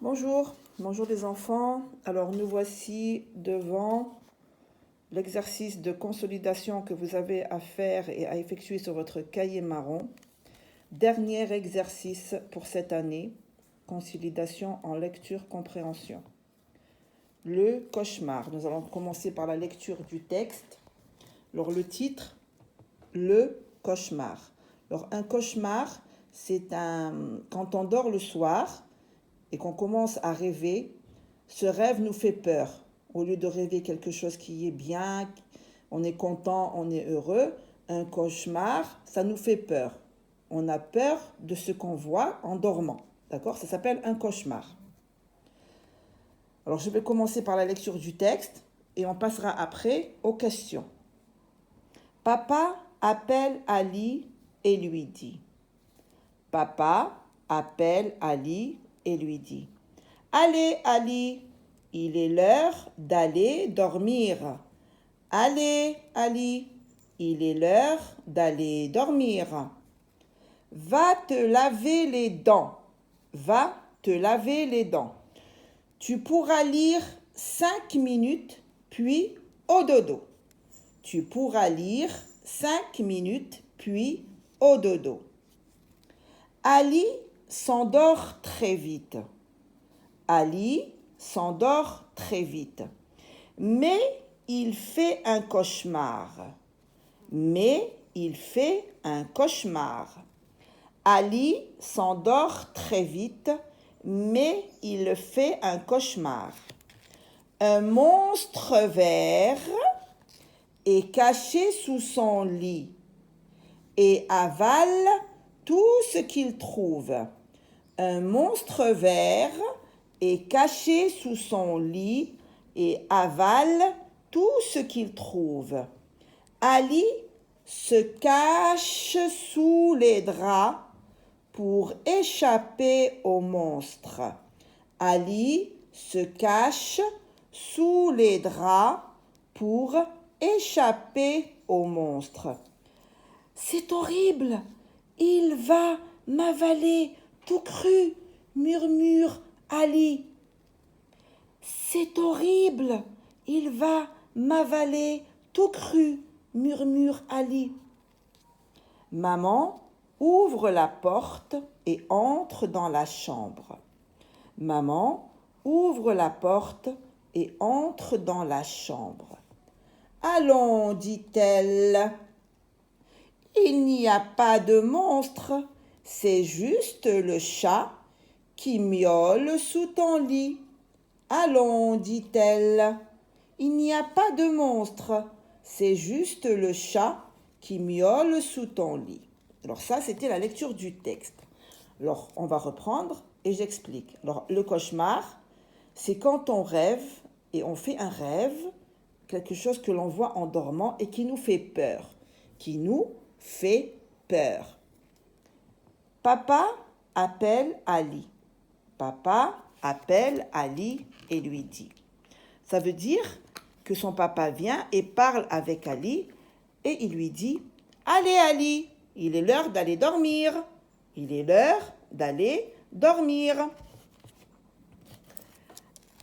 Bonjour, bonjour les enfants. Alors nous voici devant l'exercice de consolidation que vous avez à faire et à effectuer sur votre cahier marron. Dernier exercice pour cette année, consolidation en lecture-compréhension. Le cauchemar. Nous allons commencer par la lecture du texte. Alors le titre, le cauchemar. Alors un cauchemar, c'est quand on dort le soir et qu'on commence à rêver, ce rêve nous fait peur. Au lieu de rêver quelque chose qui est bien, on est content, on est heureux, un cauchemar, ça nous fait peur. On a peur de ce qu'on voit en dormant. D'accord? Ça s'appelle un cauchemar. Alors je vais commencer par la lecture du texte et on passera après aux questions. Papa appelle Ali et lui dit. Papa appelle Ali et lui dit. Allez, Ali, il est l'heure d'aller dormir. Allez, Ali, il est l'heure d'aller dormir. Va te laver les dents. Va te laver les dents. Tu pourras lire 5 minutes, puis au dodo. Tu pourras lire 5 minutes, puis au dodo. Ali s'endort très vite. Ali s'endort très vite. Mais il fait un cauchemar. Mais il fait un cauchemar. Ali s'endort très vite, mais il fait un cauchemar. Un monstre vert est caché sous son lit et avale tout ce qu'il trouve. Un monstre vert est caché sous son lit et avale tout ce qu'il trouve. Ali se cache sous les draps pour échapper au monstre. Ali se cache sous les draps pour échapper au monstre. C'est horrible, il va m'avaler tout cru, murmure Ali. C'est horrible, il va m'avaler tout cru, murmure Ali. Maman ouvre la porte et entre dans la chambre. Maman ouvre la porte et entre dans la chambre. Allons, dit-elle. Il n'y a pas de monstre, c'est juste le chat qui miaule sous ton lit. Allons, dit-elle. Il n'y a pas de monstre, c'est juste le chat qui miaule sous ton lit. Alors ça, c'était la lecture du texte. Alors, on va reprendre et j'explique. Alors, le cauchemar, c'est quand on rêve et on fait un rêve, quelque chose que l'on voit en dormant et qui nous fait peur. Qui nous fait peur. Papa appelle Ali. Papa appelle Ali et lui dit. Ça veut dire que son papa vient et parle avec Ali et il lui dit « Allez Ali, il est l'heure d'aller dormir. Il est l'heure d'aller dormir. »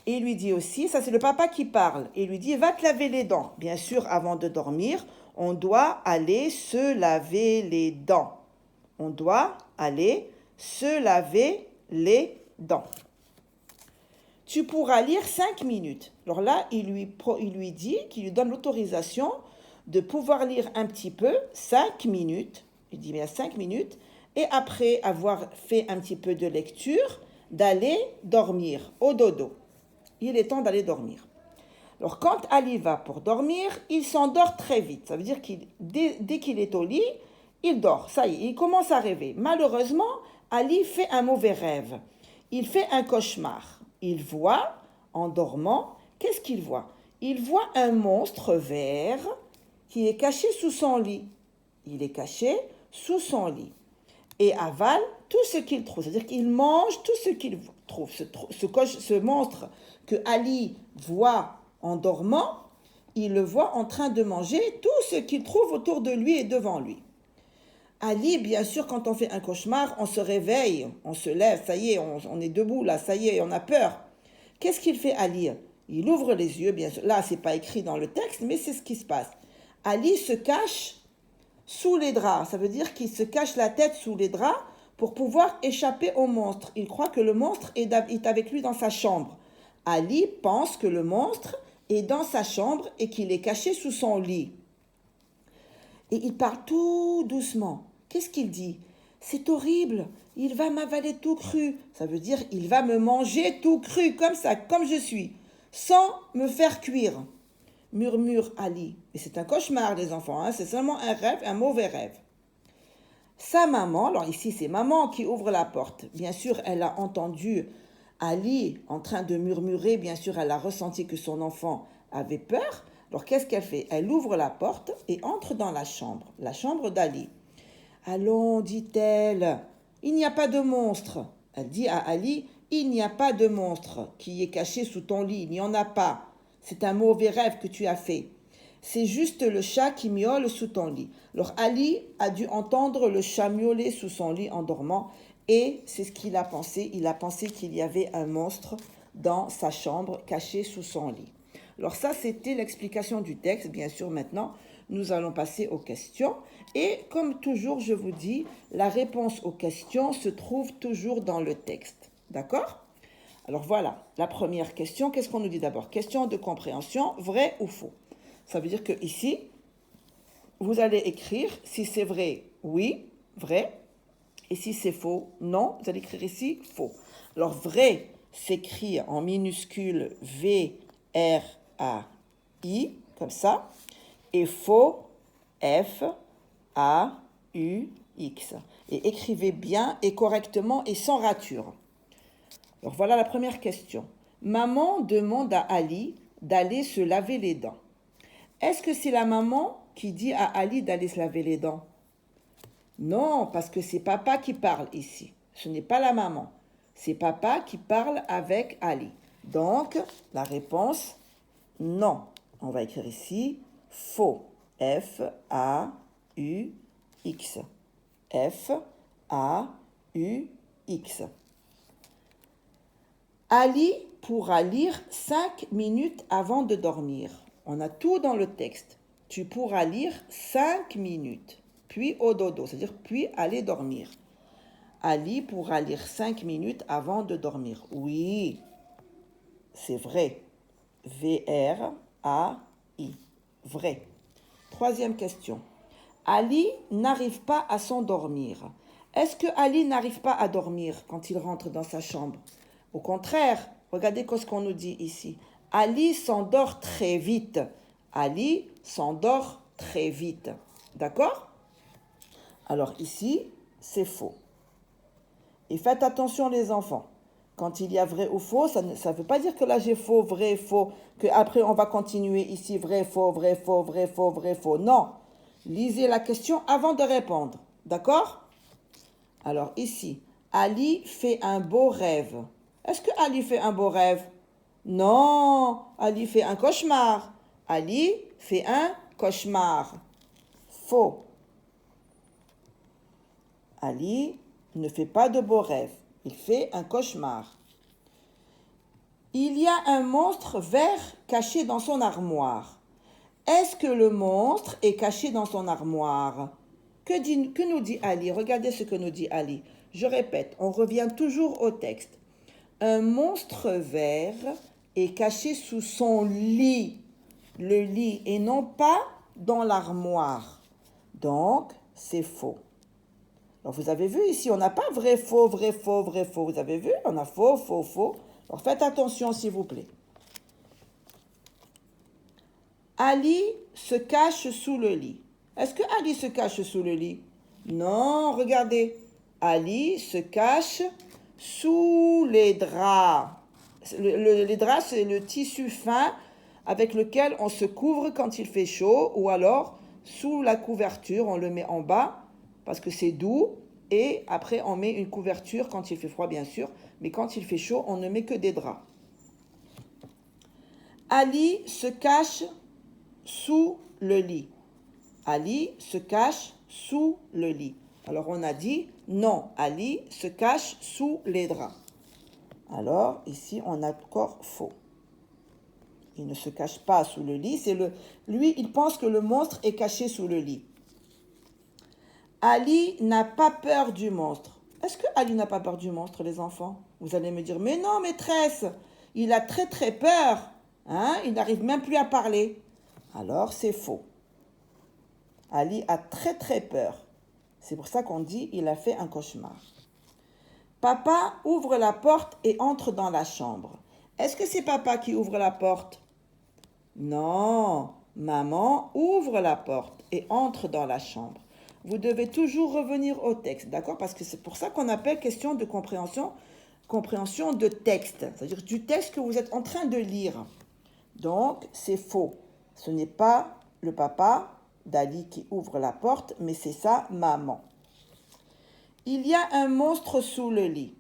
Et il lui dit aussi, ça c'est le papa qui parle, et il lui dit « Va te laver les dents. » Bien sûr, avant de dormir, on doit aller se laver les dents. On doit aller se laver les dents. Tu pourras lire 5 minutes. Alors là, il lui dit qu'il lui donne l'autorisation de pouvoir lire un petit peu, 5 minutes. Il dit, mais 5 minutes. Et après avoir fait un petit peu de lecture, d'aller dormir au dodo. Il est temps d'aller dormir. Alors, quand Ali va pour dormir, il s'endort très vite. Ça veut dire que dès qu'il est au lit, il dort. Ça y est, il commence à rêver. Malheureusement, Ali fait un mauvais rêve. Il fait un cauchemar. Il voit, en dormant, qu'est-ce qu'il voit? Il voit un monstre vert qui est caché sous son lit. Il est caché sous son lit et avale tout ce qu'il trouve. C'est-à-dire qu'il mange tout ce qu'il trouve. Ce monstre que Ali voit en dormant, il le voit en train de manger tout ce qu'il trouve autour de lui et devant lui. Ali, bien sûr, quand on fait un cauchemar, on se réveille, on se lève, ça y est, on est debout là, ça y est, on a peur. Qu'est-ce qu'il fait Ali? Il ouvre les yeux, bien sûr. Là, c'est pas écrit dans le texte, mais c'est ce qui se passe. Ali se cache sous les draps. Ça veut dire qu'il se cache la tête sous les draps pour pouvoir échapper au monstre. Il croit que le monstre est avec lui dans sa chambre. Ali pense que le monstre est dans sa chambre et qu'il est caché sous son lit. Et il parle tout doucement. Qu'est-ce qu'il dit? C'est horrible, il va m'avaler tout cru. Ça veut dire il va me manger tout cru, comme ça, comme je suis, sans me faire cuire. Murmure Ali. Et c'est un cauchemar, les enfants, hein? C'est seulement un rêve, un mauvais rêve. Sa maman, alors ici c'est maman qui ouvre la porte. Bien sûr, elle a entendu Ali en train de murmurer. Bien sûr, elle a ressenti que son enfant avait peur. Alors qu'est-ce qu'elle fait? Elle ouvre la porte et entre dans la chambre d'Ali. Allons, dit-elle, il n'y a pas de monstre. Elle dit à Ali, il n'y a pas de monstre qui est caché sous ton lit, il n'y en a pas. C'est un mauvais rêve que tu as fait. C'est juste le chat qui miaule sous ton lit. Alors Ali a dû entendre le chat miauler sous son lit en dormant et c'est ce qu'il a pensé. Il a pensé qu'il y avait un monstre dans sa chambre caché sous son lit. Alors ça, c'était l'explication du texte. Bien sûr, maintenant, nous allons passer aux questions. Et comme toujours, je vous dis, la réponse aux questions se trouve toujours dans le texte. D'accord? Alors voilà, la première question, qu'est-ce qu'on nous dit d'abord? Question de compréhension, vrai ou faux? Ça veut dire que ici, vous allez écrire, si c'est vrai, oui, vrai. Et si c'est faux, non, vous allez écrire ici, faux. Alors vrai s'écrit en minuscule V-R-A-I, comme ça. Et faux, F-A-U-X. Et écrivez bien et correctement et sans rature. Alors voilà la première question. Maman demande à Ali d'aller se laver les dents. Est-ce que c'est la maman qui dit à Ali d'aller se laver les dents? Non, parce que c'est papa qui parle ici. Ce n'est pas la maman. C'est papa qui parle avec Ali. Donc, la réponse, non. On va écrire ici faux. F-A-U-X. F-A-U-X. Ali pourra lire 5 minutes avant de dormir. On a tout dans le texte. Tu pourras lire 5 minutes, puis au dodo, c'est-à-dire puis aller dormir. Ali pourra lire 5 minutes avant de dormir. Oui, c'est vrai. V-R-A-I. Vrai. Troisième question. Ali n'arrive pas à s'endormir. Est-ce que Ali n'arrive pas à dormir quand il rentre dans sa chambre? Au contraire, regardez ce qu'on nous dit ici. Ali s'endort très vite. Ali s'endort très vite. D'accord? Alors ici, c'est faux. Et faites attention les enfants. Quand il y a vrai ou faux, ça ne veut pas dire que là j'ai faux, vrai, faux, qu'après on va continuer ici vrai, faux, vrai, faux, vrai, faux, vrai, faux. Non. Lisez la question avant de répondre. D'accord? Alors ici, Ali fait un beau rêve. Est-ce que Ali fait un beau rêve? Non, Ali fait un cauchemar. Ali fait un cauchemar. Faux. Ali ne fait pas de beaux rêves. Il fait un cauchemar. Il y a un monstre vert caché dans son armoire. Est-ce que le monstre est caché dans son armoire? Que nous dit Ali? Regardez ce que nous dit Ali. Je répète, on revient toujours au texte. Un monstre vert est caché sous son lit, le lit, et non pas dans l'armoire. Donc, c'est faux. Alors, vous avez vu ici, on n'a pas vrai, faux, vrai, faux, vrai, faux. Vous avez vu? On a faux, faux, faux. Alors, faites attention, s'il vous plaît. Ali se cache sous le lit. Est-ce que Ali se cache sous le lit? Non, regardez. Ali se cache sous les draps. Les draps, c'est le tissu fin avec lequel on se couvre quand il fait chaud ou alors sous la couverture, on le met en bas parce que c'est doux et après on met une couverture quand il fait froid bien sûr, mais quand il fait chaud, on ne met que des draps. Ali se cache sous le lit. Ali se cache sous le lit. Alors on a dit non, Ali se cache sous les draps. Alors ici on a encore faux. Il ne se cache pas sous le lit. Lui, il pense que le monstre est caché sous le lit. Ali n'a pas peur du monstre. Est-ce que Ali n'a pas peur du monstre, les enfants? Vous allez me dire, mais non, maîtresse, il a très très peur. Hein? Il n'arrive même plus à parler. Alors, c'est faux. Ali a très très peur. C'est pour ça qu'on dit, il a fait un cauchemar. Papa ouvre la porte et entre dans la chambre. Est-ce que c'est papa qui ouvre la porte? Non, maman ouvre la porte et entre dans la chambre. Vous devez toujours revenir au texte, d'accord? Parce que c'est pour ça qu'on appelle question de compréhension de texte, c'est-à-dire du texte que vous êtes en train de lire. Donc, c'est faux. Ce n'est pas le papa d'Ali qui ouvre la porte, mais c'est sa maman. Il y a un monstre sous le lit.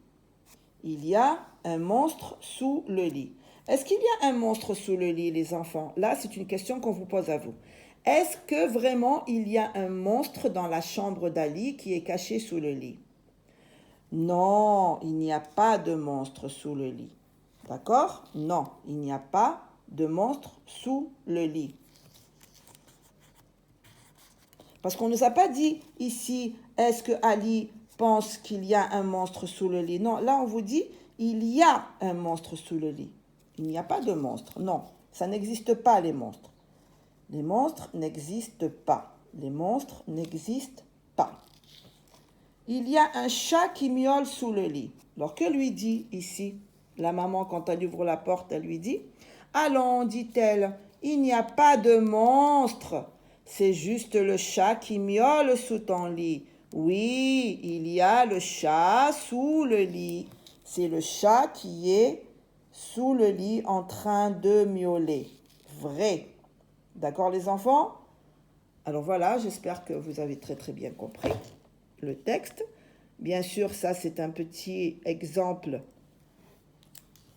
Il y a un monstre sous le lit. Est-ce qu'il y a un monstre sous le lit, les enfants? Là, c'est une question qu'on vous pose à vous. Est-ce que vraiment il y a un monstre dans la chambre d'Ali qui est caché sous le lit? Non, il n'y a pas de monstre sous le lit. D'accord? Non, il n'y a pas de monstre sous le lit. Parce qu'on ne nous a pas dit ici, est-ce que Ali pense qu'il y a un monstre sous le lit? Non, là on vous dit, il y a un monstre sous le lit. Il n'y a pas de monstre. Non, ça n'existe pas les monstres. Les monstres n'existent pas. Les monstres n'existent pas. Il y a un chat qui miaule sous le lit. Alors que lui dit ici la maman quand elle ouvre la porte, elle lui dit « Allons, dit-elle, il n'y a pas de monstre. C'est juste le chat qui miaule sous ton lit. Oui, il y a le chat sous le lit. C'est le chat qui est sous le lit en train de miauler. Vrai. D'accord les enfants? Alors voilà, j'espère que vous avez très très bien compris le texte. Bien sûr, ça c'est un petit exemple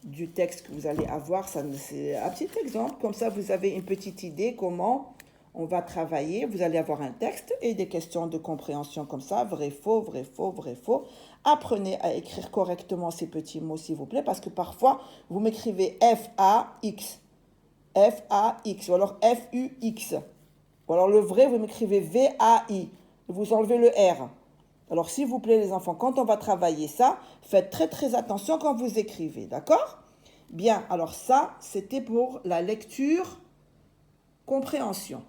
du texte que vous allez avoir. C'est un petit exemple, comme ça vous avez une petite idée comment on va travailler. Vous allez avoir un texte et des questions de compréhension comme ça, vrai, faux, vrai, faux, vrai, faux. Apprenez à écrire correctement ces petits mots s'il vous plaît, parce que parfois vous m'écrivez F-A-X, F-A-X, ou alors F-U-X. Ou alors le vrai, vous m'écrivez V-A-I. Vous enlevez le R. Alors s'il vous plaît les enfants, quand on va travailler ça, faites très très attention quand vous écrivez, d'accord? Bien, alors ça, c'était pour la lecture compréhension.